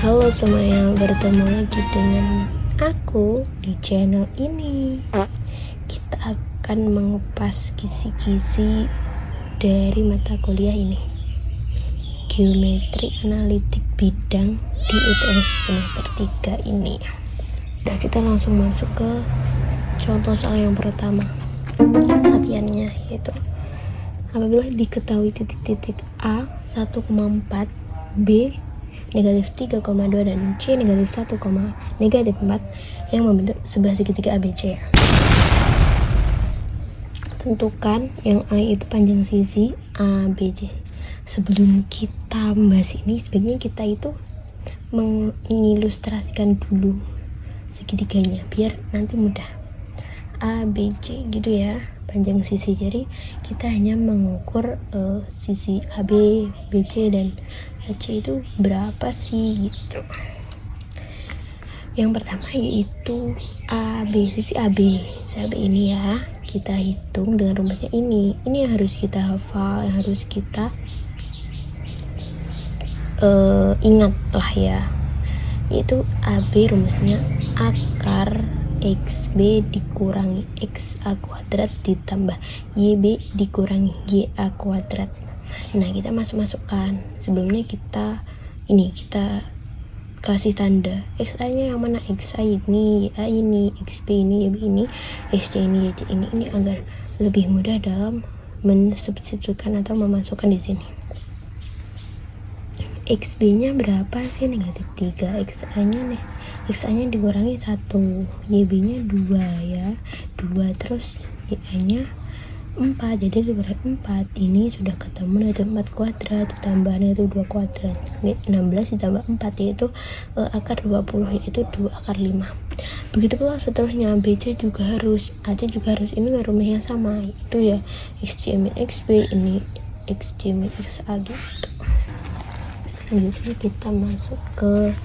Halo semuanya, bertemu lagi dengan aku di channel ini. Kita akan mengupas kisi-kisi dari mata kuliah ini, Geometri Analitik Bidang di UTS semester 3 ini. Nah, kita langsung masuk ke contoh soal yang pertama. Latihannya yaitu apabila diketahui titik-titik A 1,4, B negatif 3,2 dan C negatif 1, negatif 4 yang membentuk sebuah segitiga ABC. Tentukan yang A itu panjang sisi ABC. Sebelum kita membahas ini, sebaiknya kita itu mengilustrasikan dulu segitiganya biar nanti mudah. ABC gitu ya, panjang sisi. Jadi kita hanya mengukur sisi AB, BC dan AC itu berapa sih gitu. Yang pertama yaitu AB, sisi AB. AB ini ya, kita hitung dengan rumusnya ini. Ini yang harus kita hafal, yang harus kita ingat lah ya. Yaitu AB rumusnya akar XB dikurangi XA kuadrat ditambah YB dikurangi YA kuadrat. Nah, kita masukkan. Sebelumnya kita kasih tanda XA nya yang mana, XA ini, YA ini, XB ini, YB ini, XC ini, YC ini agar lebih mudah dalam mensubstitusikan atau memasukkan di sini. XB nya berapa sih? Negatif 3. XA nya dikurangi 1, YB nya 2 ya, 2, terus YA nya 4, jadi dikurangi 4. Ini sudah ketemu negatif 4 kuadrat ditambah negatif 2 kuadrat, 16 ditambah 4 yaitu akar 20, yaitu 2 akar 5. Begitu pula seterusnya, BC juga harus, AC juga harus. Ini kan rumusnya sama, itu ya XC min XB, ini XC min XA gitu. Selanjutnya kita masuk ke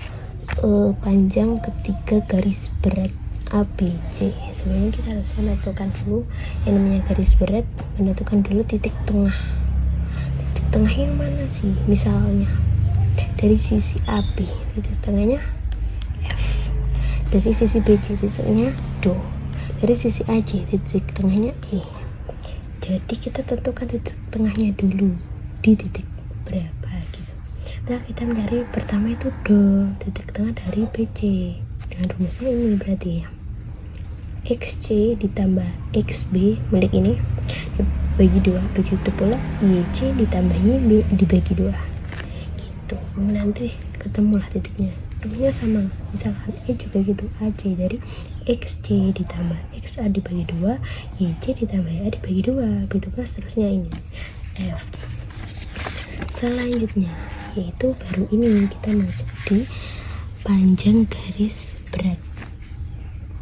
panjang ketiga garis berat ABC. Sebenarnya kita harus menentukan dulu yang namanya garis berat, menentukan dulu titik tengah. Titik tengah yang mana sih? Misalnya dari sisi AB, titik tengahnya F. Dari sisi BC, titik tengahnya Do. Dari sisi AC, titik tengahnya E. Jadi kita tentukan titik tengahnya dulu di titik berapa gitu. Nah, kita mencari pertama itu Do, titik tengah dari BC. Dengan rumusnya ini berarti ya, XC ditambah XB milik ini dibagi 2, begitu pula YC ditambah YB dibagi 2 gitu. Nanti ketemulah titiknya, rumusnya sama. Misalkan E juga gitu, AC, dari XC ditambah XA dibagi 2, YC ditambah YA dibagi 2, begitu pula seterusnya ini F. Selanjutnya yaitu baru ini kita masuk di panjang garis berat.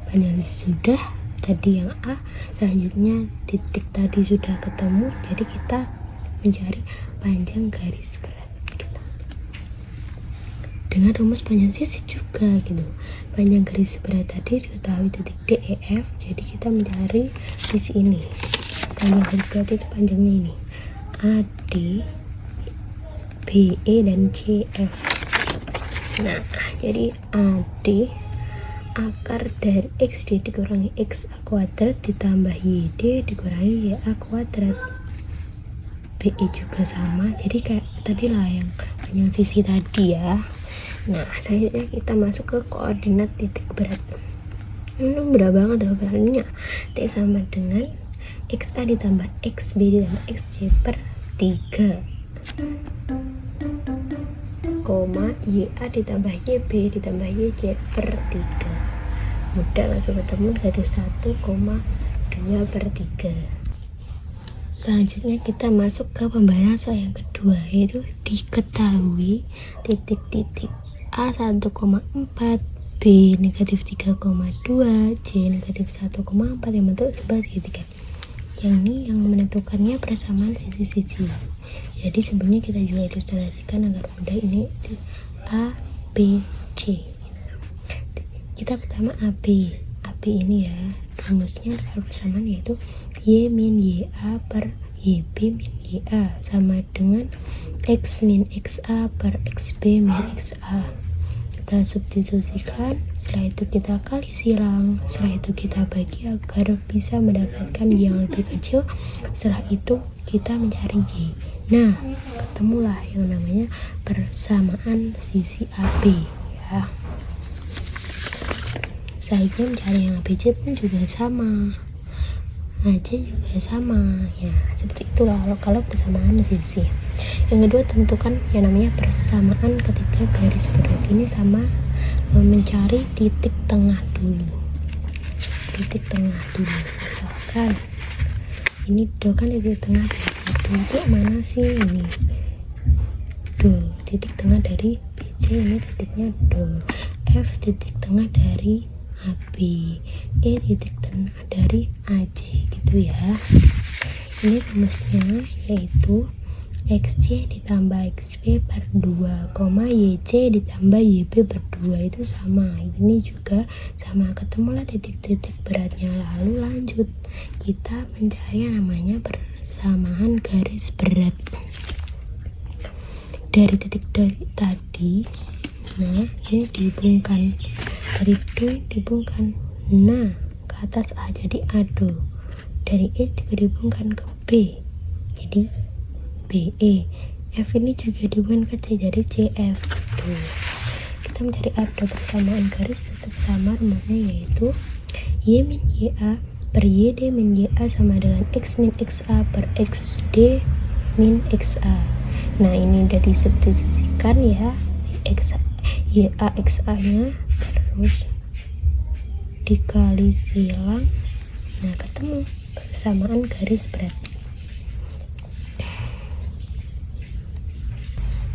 Panjang sudah tadi yang A, selanjutnya titik tadi sudah ketemu, jadi kita mencari panjang garis berat gitu. Dengan rumus panjang sisi juga gitu. Panjang garis berat tadi diketahui titik D, E, F, jadi kita mencari sisi ini. Panjang garis berat itu panjangnya ini AD, BE dan CF. Nah, jadi AD akar dari XD dikurangi XA kuadrat ditambah YD dikurangi YA kuadrat. BE juga sama, jadi kayak tadi lah yang panjang sisi tadi ya. Nah, selanjutnya kita masuk ke koordinat titik berat. Ini mudah banget jawabannya. T sama dengan XA ditambah XB ditambah XC per 3, koma YA ditambah YB ditambah YC per 3. Mudah, langsung ketemu negatif 1,2 per 3. Selanjutnya kita masuk ke pembahasan soal yang kedua, yaitu diketahui titik-titik A 1,4, B negatif 3,2, C negatif 1,4 yang bentuk sebuah segitiga. Yang ini yang menentukannya persamaan sisi-sisi. Jadi sebelumnya kita juga ilustrasikan agar mudah. Ini A, B, C. Kita pertama AB. AB ini ya, rumusnya persamaan yaitu Y min YA per YB min YA sama dengan X min XA per XB min XA. kita substitusikan, setelah itu kita kali silang, setelah itu kita bagi agar bisa mendapatkan Y yang lebih kecil. Setelah itu kita mencari Y. Nah, ketemulah yang namanya persamaan sisi AB ya. Selanjutnya mencari yang ABC pun juga sama, AC juga sama ya, seperti itulah kalau persamaan sisi. Yang kedua, tentukan yang namanya persamaan ketika garis berat. Ini sama mencari titik tengah dulu. Misalkan ini do kan titik tengah dari do mana sih? Ini do, titik tengah dari BC, ini titiknya do. F titik tengah dari AB, E titik tengah dari AC gitu ya. Ini rumusnya yaitu XC ditambah XB per 2, YC ditambah YB per 2 itu sama. Ini juga sama, ketemulah titik-titik beratnya. Lalu lanjut kita mencari yang namanya persamaan garis berat dari titik dari tadi. Nah, ini dihubungkan dari do dihubungkan ke atas A jadi ADO, dari E juga dihubungkan ke B jadi BE, F ini juga dihubungkan ke C jadi CF. Tuh, kita mencari ADO persamaan garis tetap sama, rumusnya yaitu Y min YA per YD min YA sama dengan X min XA per XD min XA. Nah, ini udah disubstitusikan ya, YA XA nya terus dikali silang. Nah, ketemu persamaan garis berat.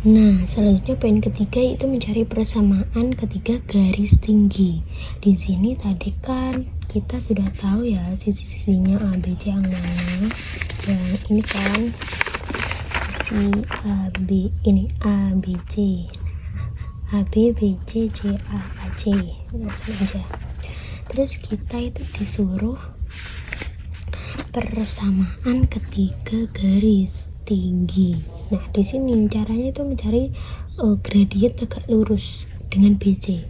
Nah, selanjutnya poin ketiga itu mencari persamaan ketiga garis tinggi. Di sini tadi kan kita sudah tahu ya sisi-sisinya ABC yang mana. Yang ini kan sisi AB, ini ABC. AB, BC, CA, AC. Langsung aja. Terus kita itu disuruh persamaan ketiga garis tinggi. Nah, di sini caranya itu mencari gradient tegak lurus dengan BC.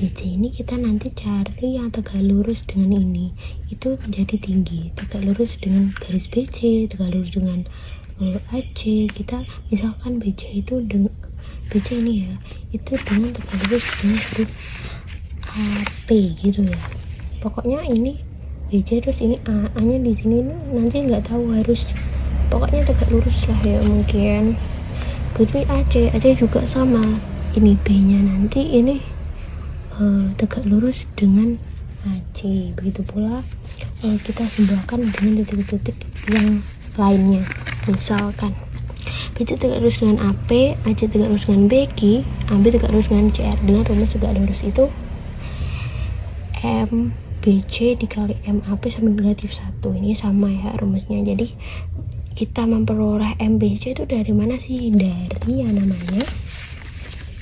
BC ini kita nanti cari yang tegak lurus dengan ini, itu menjadi tinggi. Tegak lurus dengan garis BC, tegak lurus dengan AC. Kita misalkan BC itu dengan BC ini ya, itu dengan tegak lurus dengan garis AP gitu ya. Pokoknya ini BC terus ini A nya di sini nanti nggak tahu, harus pokoknya tegak lurus lah ya. Mungkin Putri AC juga sama, ini B nya nanti ini tegak lurus dengan AC. Begitu pula kita sebutkan dengan titik-titik yang lainnya. Misalkan BC tegak lurus dengan AP, AC tegak lurus dengan BQ, AB tegak lurus dengan CR. Dengan rumus tegak lurus itu M BC dikali MAP sama negatif 1. Ini sama ya rumusnya. Jadi kita memperoleh MBC itu dari mana sih? Dari yang namanya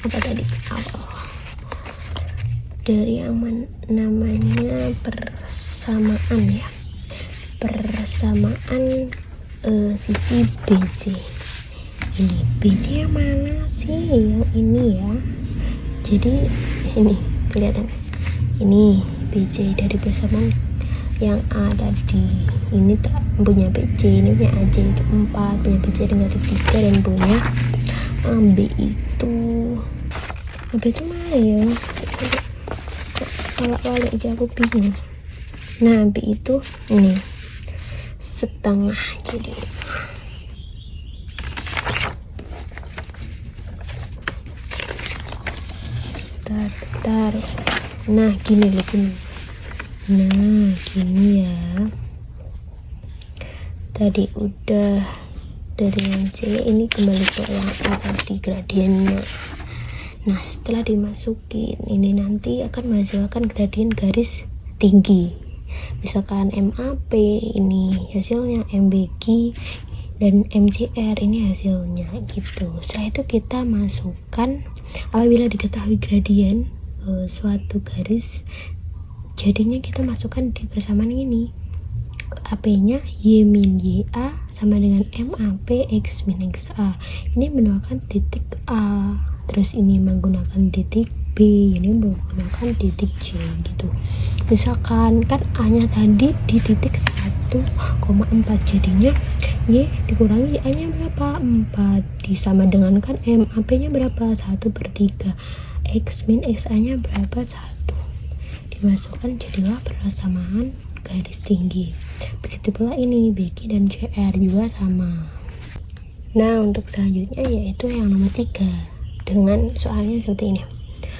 apa tadi? Dari yang namanya persamaan ya. Persamaan sisi BC. Ini BC yang mana sih? Yang ini ya. Jadi ini kelihatan. Ini BC dari persamaan yang A tadi. Ini tak punya BC, ini punya AC itu 4, punya BC negatif 3, dan punya AB itu mana ya? Kalau balik aja aku bingung. Nah, AB itu ini setengah. Jadi bentar. Nah, gini. Nah, gini ya. Tadi udah dari yang C, ini kembali ke yang A tadi gradiennya. Nah, setelah dimasukin ini nanti akan menghasilkan gradien garis tinggi. Misalkan MAP ini hasilnya, MBQ dan MCR ini hasilnya gitu. Setelah itu kita masukkan, apabila diketahui gradien suatu garis, jadinya kita masukkan di persamaan ini. AP nya Y min YA sama dengan MAP X min XA. Ini menggunakan titik A, terus ini menggunakan titik B, ini menggunakan titik J gitu. Misalkan kan A nya tadi di titik 1,4, jadinya Y dikurangi A nya berapa? 4, disama dengan kan MAP nya berapa? 1/3, X min X A nya berapa? 1, dimasukkan jadilah persamaan garis tinggi. Begitu pula ini BQ dan CR juga sama. Nah, untuk selanjutnya yaitu yang nomor 3, dengan soalnya seperti ini.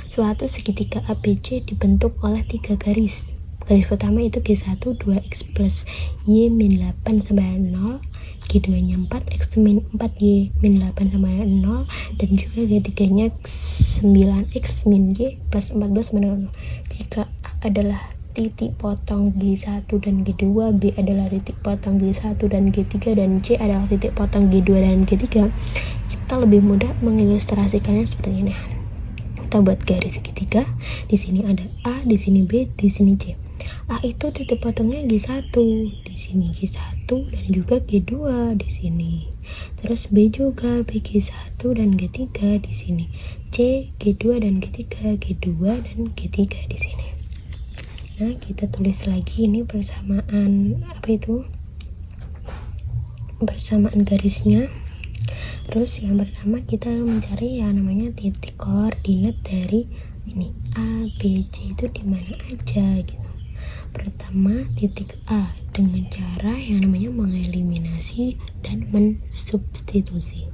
Suatu segitiga ABC dibentuk oleh 3 garis. Garis pertama itu G1 2x plus Y min 8 sama 0, G2 nya 4 x min 4 Y min 8 sama 0, dan juga G3 nya 9x min Y plus 14 sama 0. Jika A adalah titik potong G1 dan G2, B adalah titik potong G1 dan G3, dan C adalah titik potong G2 dan G3, kita lebih mudah mengilustrasikannya seperti ini. Kita buat garis segitiga. Di sini ada A, di sini B, di sini C. A itu titik potongnya G1, di sini G1 dan juga G2 di sini. Terus B juga G1 dan G3 di sini. C G2 dan G3, G2 dan G3 di sini. Nah, kita tulis lagi ini persamaan persamaan garisnya. Terus yang pertama kita mencari yang namanya titik koordinat dari ini A, B, C itu di mana aja gitu. Pertama titik A dengan cara yang namanya mengeliminasi dan mensubstitusi.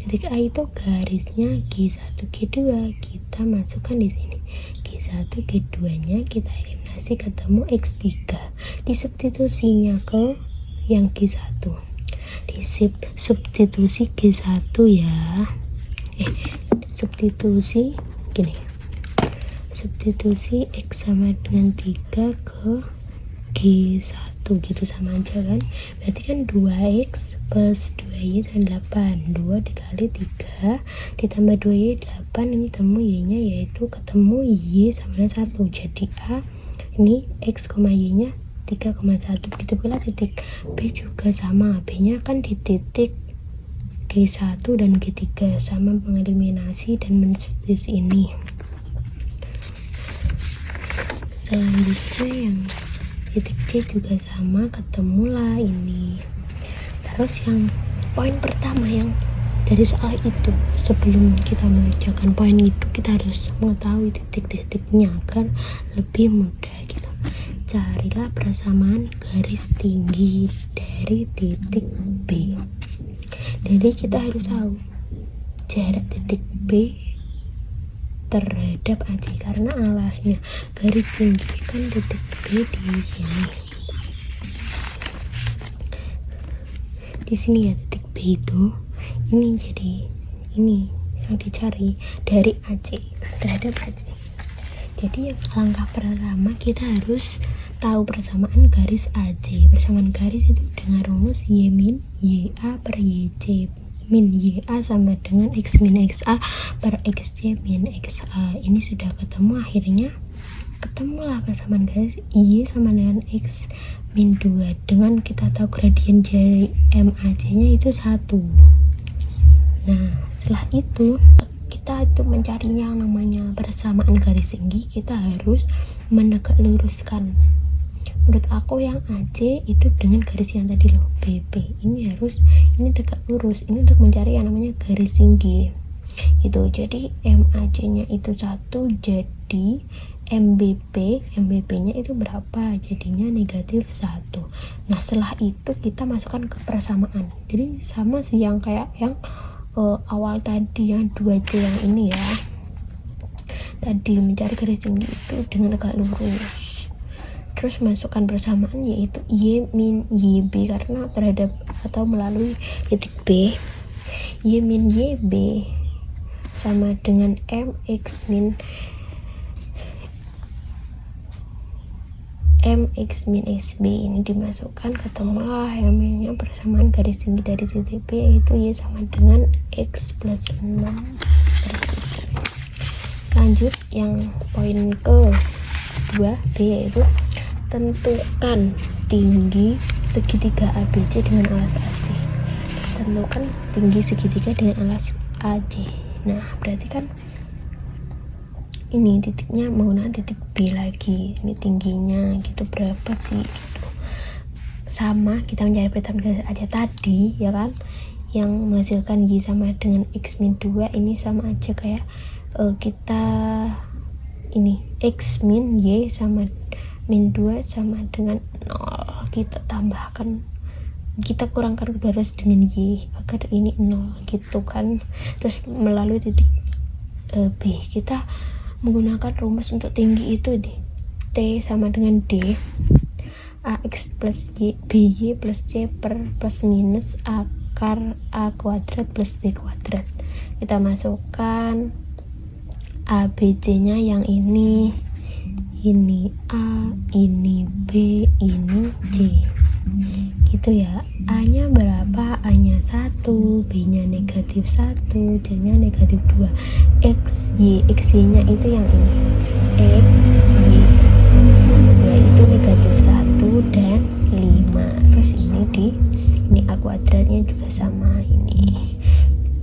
Titik A itu garisnya G1, G2, kita masukkan di sini. G1, G2 nya kita eliminasi, ketemu X3. Disubstitusinya ke yang G1. Substitusi G1 ya. Substitusi gini. Substitusi X sama dengan 3 ke G1 gitu, sama aja kan. Berarti kan 2X plus 2Y dan 8. 2 dikali 3 ditambah 2Y 8, ini temu Y nya yaitu ketemu Y sama dengan 1. Jadi A ini X, Y nya 3,1. Begitu pula titik B juga sama, B nya kan di titik G1 dan G3, sama mengeliminasi dan mensubstitusi ini. Selanjutnya yang titik C juga sama, ketemulah ini. Terus yang poin pertama yang dari soal itu, sebelum kita mengerjakan poin itu kita harus mengetahui titik-titiknya agar lebih mudah gitu. Carilah persamaan garis tinggi dari titik B. Jadi kita harus tahu jarak titik B terhadap AC, karena alasnya garis tinggi kan titik B di sini. Di sini ya titik B itu. Ini jadi ini yang dicari dari AC terhadap AC. Jadi langkah pertama kita harus tahu persamaan garis AC. Persamaan garis itu dengan rumus Y min YA per YC min YA sama dengan X min XA per XC min XA. Ini sudah ketemu, akhirnya ketemulah persamaan garis Y sama dengan X min 2. Dengan kita tahu gradien dari MAC nya itu 1. Nah, setelah itu kita itu mencari yang namanya persamaan garis tinggi, kita harus menegak luruskan. Menurut aku yang AC itu dengan garis yang tadi loh, BP ini tegak lurus. Ini untuk mencari yang namanya garis tinggi itu. Jadi MAC nya itu 1, jadi MBP nya itu berapa? Jadinya negatif 1. Nah, setelah itu kita masukkan ke persamaan. Jadi sama sih yang kayak yang awal tadi yang 2C yang ini ya. Tadi mencari garis tinggi itu dengan tegak lurus. Terus masukkan persamaan yaitu Y min YB karena terhadap atau melalui titik B. Y min YB sama dengan MX min SB. Ini dimasukkan, ketemulah yang namanya persamaan garis tinggi dari titik B, yaitu Y sama dengan X plus 6. Lanjut yang poin ke-2 B, yaitu tentukan tinggi segitiga ABC dengan alas AC. Tentukan tinggi segitiga dengan alas AC. Nah, berarti kan ini titiknya menggunakan titik B lagi. Ini tingginya gitu berapa sih gitu. Sama kita mencari perintah garis aja tadi ya kan, yang menghasilkan Y sama dengan X min 2. Ini sama aja kayak kita ini X min Y sama min 2 sama dengan 0. Kita tambahkan, kita kurangkan kedua ruas dengan Y agar ini 0 gitu kan. Terus melalui titik B kita menggunakan rumus untuk tinggi itu deh, T sama dengan D AX plus Y BY plus C per plus minus akar A kuadrat plus B kuadrat. Kita masukkan A B C nya yang ini A, ini B, ini C gitu ya. A nya berapa? A nya 1, B nya negatif 1, C nya negatif 2. X Y nya itu yang ini X Y yaitu negatif 1 dan 5. Terus ini A kuadratnya juga sama ini.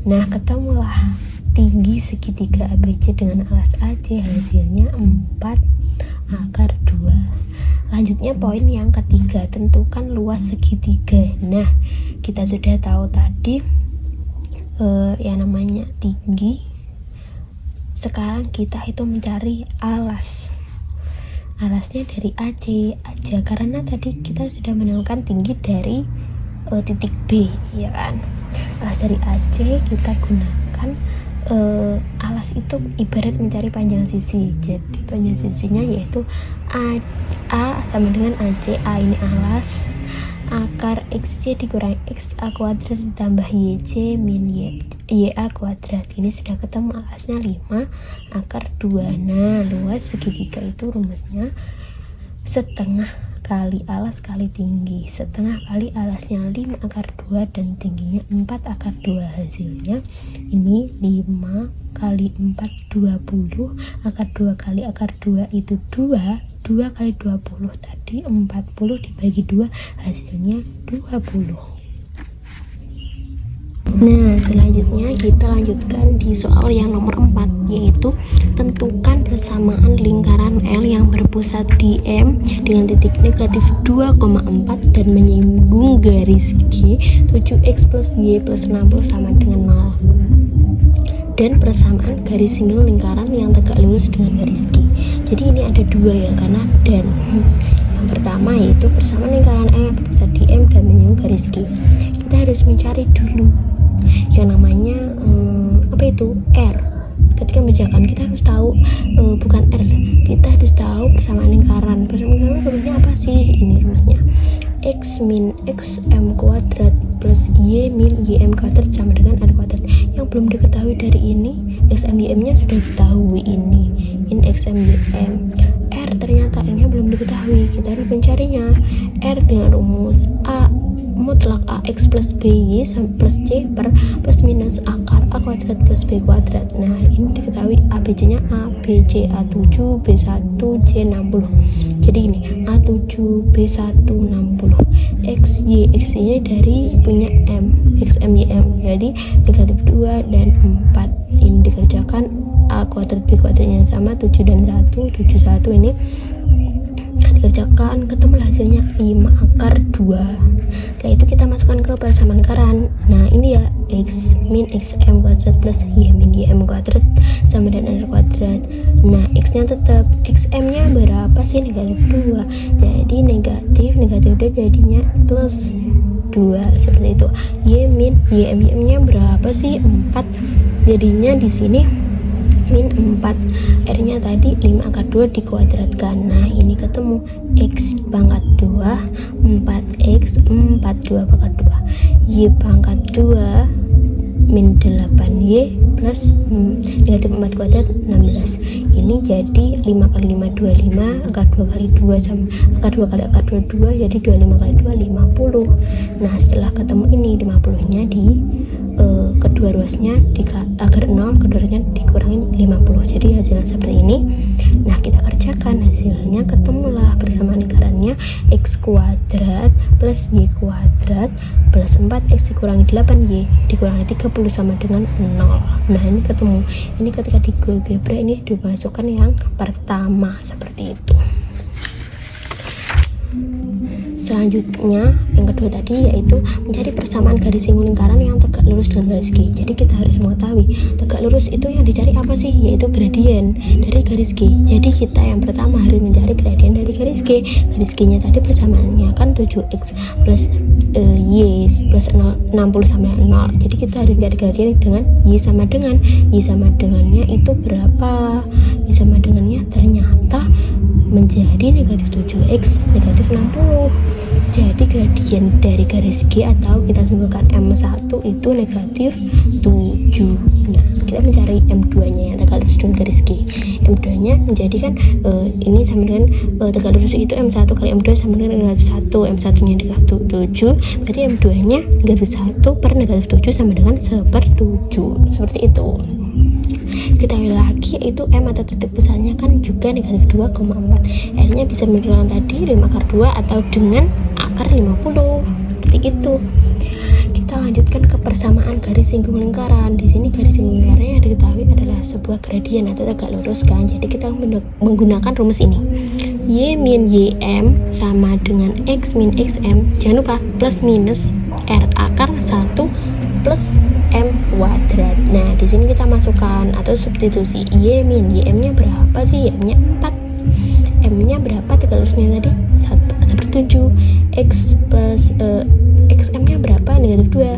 Nah ketemulah tinggi segitiga ABC dengan alas AC, hasilnya 4 akar 2. Lanjutnya poin yang ketiga, tentukan luas segitiga. Nah kita sudah tahu tadi yang namanya tinggi. Sekarang kita itu mencari alasnya dari AC aja, karena tadi kita sudah menemukan tinggi dari titik B ya kan. Alas dari AC kita gunakan, alas itu ibarat mencari panjang sisi. Jadi panjang sisinya yaitu A sama dengan AC. A ini alas, akar XC dikurangi XA kuadrat ditambah YC min YA kuadrat. Ini sudah ketemu alasnya 5 akar 2. Nah luas segitiga itu rumusnya setengah kali alas kali tinggi. Setengah kali alasnya 5 akar 2 dan tingginya 4 akar 2. Hasilnya ini 5 kali 4 20, akar 2 kali akar 2 itu 2 kali 20 tadi 40 dibagi 2 hasilnya 20. Nah selanjutnya kita lanjutkan di soal yang nomor 4, yaitu tentukan persamaan lingkaran L yang berpusat di M dengan titik negatif 2,4 dan menyinggung garis G 7x plus Y plus 60 sama dengan 0, dan persamaan garis singgul lingkaran yang tegak lurus dengan garis G. Jadi ini ada dua ya, karena dan yang pertama yaitu persamaan lingkaran L yang berpusat di M dan menyinggung garis G. Kita harus mencari dulu yang namanya apa itu R. Ketika mengerjakan kita harus tahu bukan R, kita harus tahu persamaan lingkaran. Persamaan lingkaran rumusnya apa sih? Ini rumusnya X min XM kuadrat plus Y min YM kuadrat sama dengan R kuadrat. Yang belum diketahui dari ini, XM YM nya sudah diketahui, ini min XM YM. R ternyata R nya belum diketahui, kita harus mencarinya. R dengan rumus A mutlak AX plus BY plus C per plus minus akar A kuadrat plus B kuadrat. Nah ini diketahui ABC nya A, B, C, A7, B1, C 60. Jadi ini A7, B1, 60. X, Y nya dari punya M, XM, YM. Jadi negatif 2 dan 4. Ini dikerjakan A kuadrat B kuadratnya sama 7 dan 1, 71 ini dikerjakan, ketemu hasilnya 5 akar 2. Setelah itu kita masukkan ke persamaan lingkaran. Nah ini ya X min XM kuadrat plus Y min YM kuadrat sama dengan R kuadrat. Nah X nya tetap, XM nya berapa sih? Negatif 2. Jadi negatif 2 jadinya plus 2 seperti itu. Y min YM nya berapa sih? 4. Jadinya di sini min 4. R nya tadi 5 akar 2 dikuadratkan. Nah ini ketemu X pangkat 2 4X 42 pangkat 2 Y pangkat 2 min 8Y plus negatif 4 kuadrat 16. Ini jadi 5 kali 5 25, akar 2 kali 2 sama akar 2 kali akar 2 jadi 25 kali 2 50. Nah setelah ketemu ini 50 nya di kedua ruasnya agar 0, kedua ruasnya dikurangi 50. Jadi hasilnya seperti ini. Nah kita kerjakan, hasilnya ketemulah persamaan lingkarannya Caranya X kuadrat plus Y kuadrat plus 4X dikurangi 8Y dikurangi 30 sama dengan 0. Nah ini ketemu, ini ketika di GeoGebra ini dimasukkan yang pertama seperti itu. Selanjutnya yang kedua tadi yaitu mencari persamaan garis singgung lingkaran yang tegak lurus dengan garis G. Jadi kita harus mengetahui tegak lurus itu yang dicari apa sih, yaitu gradien dari garis G. Jadi kita yang pertama harus mencari gradien dari garis G. Garis G nya tadi persamaannya kan 7X plus Y plus 60 sama 0. Jadi kita harus mencari gradien dengan Y sama dengannya itu berapa. Y sama dengannya ternyata menjadi negatif 7X negatif 60. Jadi gradien dari garis G atau kita simpulkan M1 itu negatif 7. Nah kita mencari M2 nya yang tegak lurus dengan garis G. M2 nya menjadi kan ini sama dengan tegak lurus itu M1 kali M2 sama dengan negatif 1. M1 nya negatif 7, berarti M2 nya negatif 1 per negatif 7 sama dengan 1/7. Seperti itu. Kita ulang lagi, yaitu M atau titik pusatnya kan juga negatif 2,4. Akhirnya bisa menentukan tadi 5 akar 2 atau dengan akar 50. Seperti itu. Kita lanjutkan ke persamaan garis singgung lingkaran. Di sini garis singgung lingkaran yang diketahui adalah sebuah gradien atau tegak lurus kan. Jadi kita menggunakan rumus ini. Y min YM sama dengan X min XM. Jangan lupa plus minus R akar 1 plus M kuadrat. Nah, di sini kita masukkan atau substitusi Y min YM-nya berapa sih? Y-nya 4. M-nya berapa? Tegak lurusnya tadi 1/7. X plus XM-nya berapa? Negatif 2.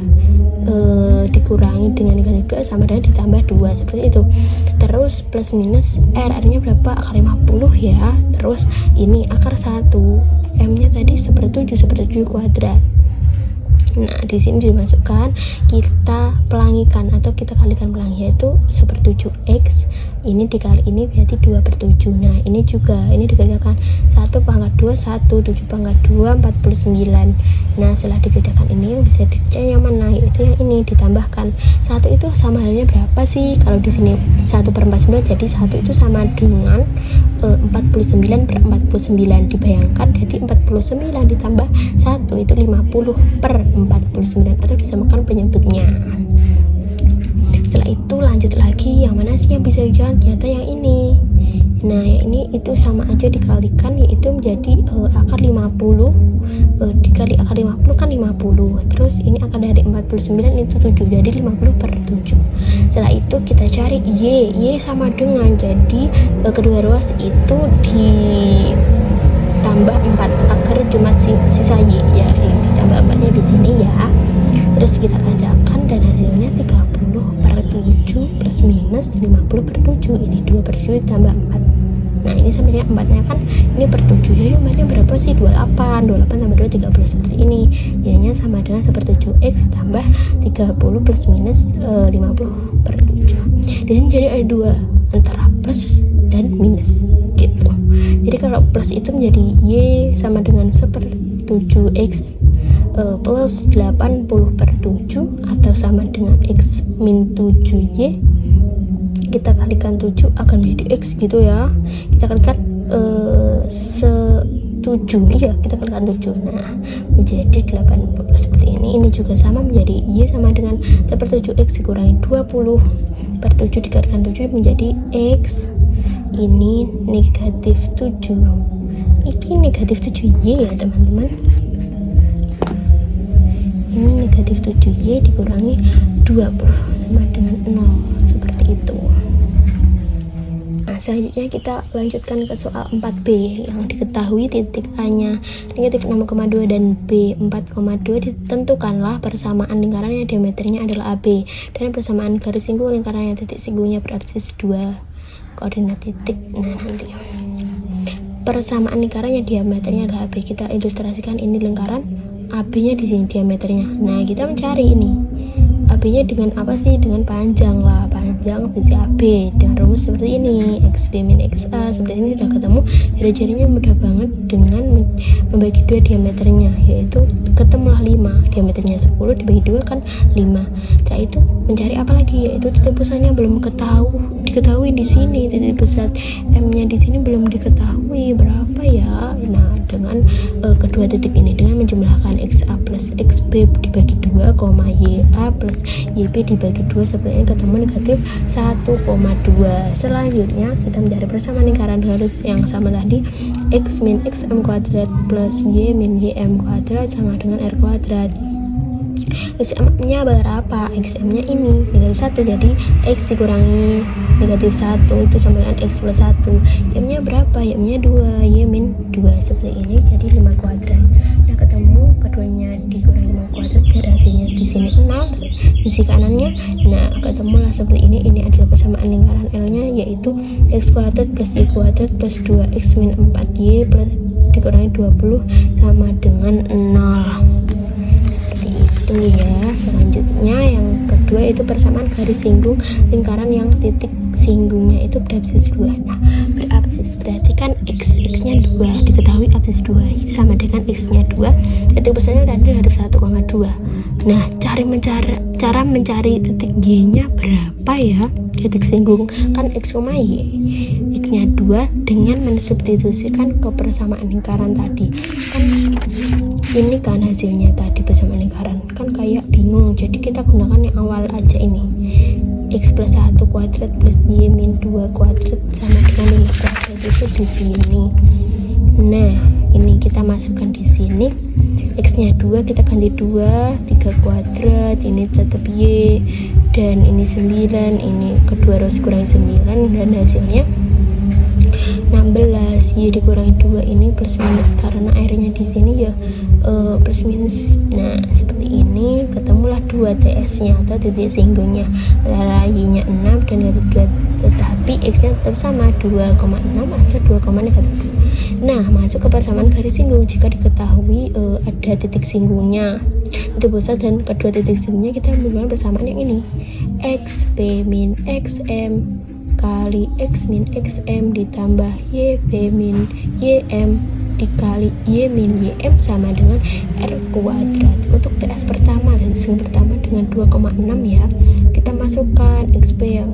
Dikurangi dengan negatif 2 sama dengan ditambah 2 seperti itu. Terus plus minus R-nya berapa? Akar 50 ya. Terus ini akar 1. M-nya tadi 1/7 kuadrat. Nah, di sini dimasukkan, kita pelangikan atau kita kalikan pelangi, yaitu 1/7X ini dikali ini berarti 2/7. Nah, ini juga ini dikalikan 1 pangkat 2 1, 7 pangkat 2 49. Nah, setelah dikerjakan ini bisa dikerjakan yang mana, yaitu yang ini ditambahkan. 1 itu sama halnya berapa sih? Kalau di sini 1/49, jadi 1 itu sama dengan 49/49. Dibayangkan jadi 49 ditambah 1 itu 50/49 atau disamakan penyebutnya. Setelah itu lanjut lagi, yang mana sih yang bisa dijalan? Ternyata yang ini. Nah, yang ini itu sama aja dikalikan, yaitu menjadi akar 50 dikali akar 50 kan 50. Terus ini akar dari 49 itu 7, jadi 50/7. Setelah itu kita cari Y sama dengan, jadi kedua ruas itu ditambah 4 akar cuma sisa Y ya, ditambah 4-nya di sini ya. Terus kita kerjakan dan hasilnya 30/7 plus minus 50/7. Ini 2/7 ditambah 4. Nah, ini sama dengan 4-nya kan ini per 7. Jadi 4-nya berapa sih? 28 tambah 2 30 seperti ini. Jadinya sama dengan 1/7X tambah 30 plus minus 50/7. Di sini jadi ada 2 antara plus dan minus gitu. Jadi kalau plus itu menjadi Y sama dengan 1/7X plus 80/7 atau sama dengan X min 7Y. Kita kalikan 7 akan menjadi X gitu ya. Kita kalikan 7, iya kita kalikan 7. Nah, menjadi 80 seperti ini. Ini juga sama menjadi Y sama dengan 1/7X dikurangi 20/7 dikalikan 7 menjadi X. Ini negatif 7. Ini negatif 7Y ya teman-teman. Ini negatif 7Y dikurangi 20 sama dengan 0 seperti itu. Nah, selanjutnya kita lanjutkan ke soal 4B yang diketahui titik A nya negatif 6,2 dan B 4,2. Ditentukanlah persamaan lingkaran yang diameternya adalah AB dan persamaan garis singgung lingkaran yang titik singgungnya beraksis 2 koordinat titik. Nah, nanti persamaan lingkaran yang diameternya adalah AB, kita ilustrasikan ini lingkaran, AB-nya di sini diameternya. Nah, kita mencari ini AB-nya dengan apa sih? Dengan panjang lah, panjang. panjang sisi AB dengan rumus seperti ini. XB min XA seperti ini udah ketemu. Ciri-cirinya mudah banget dengan membagi 2 diameternya, yaitu ketemulah 5, diameternya 10 dibagi 2 kan 5. Setelah itu mencari apa lagi, yaitu titik pusatnya belum diketahui di sini. Titik pusat M-nya di sini belum diketahui berapa ya. Nah, dengan kedua titik ini dengan menjumlahkan XA plus XB dibagi 2, YA plus YB dibagi 2 seperti ini ketemu negatif 1,2. Selanjutnya kita mencari persamaan lingkaran dengan yang sama tadi. X min XM kuadrat plus Y min YM kuadrat sama dengan R kuadrat. XM-nya berapa? XM-nya ini negatif 1, jadi X dikurangi negatif 1 itu sama dengan X plus 1. Y-nya berapa? Y-nya 2, Y min 2 seperti ini, jadi 5 kuadrat. Nah, ketemu keduanya dikurangi 5 kuadrat biar hasilnya di sini 0, sisi kanannya. Nah, ketemulah seperti ini. Ini adalah persamaan lingkaran L-nya, yaitu X kuadrat plus Y kuadrat plus 2X min 4Y plus dikurangi 20 sama dengan 0. Itu ya. Selanjutnya yang kedua itu persamaan garis singgung lingkaran yang titik singgungnya itu berabsis 2. Nah, berabsis berarti kan x-nya 2, diketahui absis 2 sama dengan x-nya 2, titik pusatnya tadi negatif 1,2. Nah, cara mencari titik y-nya berapa ya, titik singgung kan x, y. X-nya 2 dengan mensubstitusikan ke persamaan lingkaran tadi. Kan ini kan hasilnya tadi persamaan lingkaran, kan kayak bingung, jadi kita gunakan yang awal aja ini. X plus 1 kuadrat plus Y min 2 kuadrat sama dengan 5 kuadrat itu di sini. Nah, ini kita masukkan di sini. X nya 2 kita ganti 2, 3 kuadrat, ini tetap Y, dan ini 9, ini kedua harus kurangi 9, dan hasilnya 16. Y dikurangi 2 ini plus minus karena airnya di sini ya plus minus. Nah, seperti ini ketemulah 2 TS-nya atau titik singgungnya antara Y-nya 6 dan negatif 2, tetapi X-nya tetap sama 2,6 atau 2, negatif 2. Nah, masuk ke persamaan garis singgung. Jika diketahui ada titik singgungnya, titik pusat dan kedua titik singgungnya, kita menggunakan persamaan yang ini. XB min XM kali X min XM ditambah YB min YM dikali Y min YM sama dengan R kuadrat. Untuk TS pertama dan sing pertama dengan 2,6 ya, kita masukkan XP yang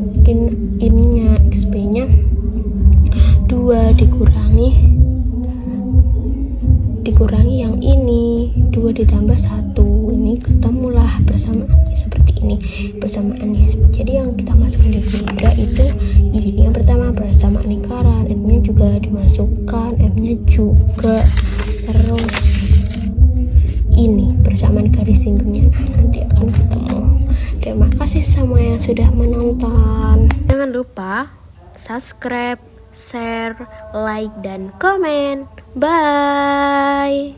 ininya, XP nya 2 dikurangi yang ini 2 ditambah 1, ini ketemulah persamaannya seperti ini persamaannya. Jadi yang kita masukkan di ketiga itu ini yang pertama persamaan lingkaran, M-nya juga dimasukkan, M-nya juga, terus ini persamaan garis singgungnya. Nah, nanti akan ketemu. Terima kasih semua yang sudah menonton. Jangan lupa subscribe, share, like, dan komen. Bye.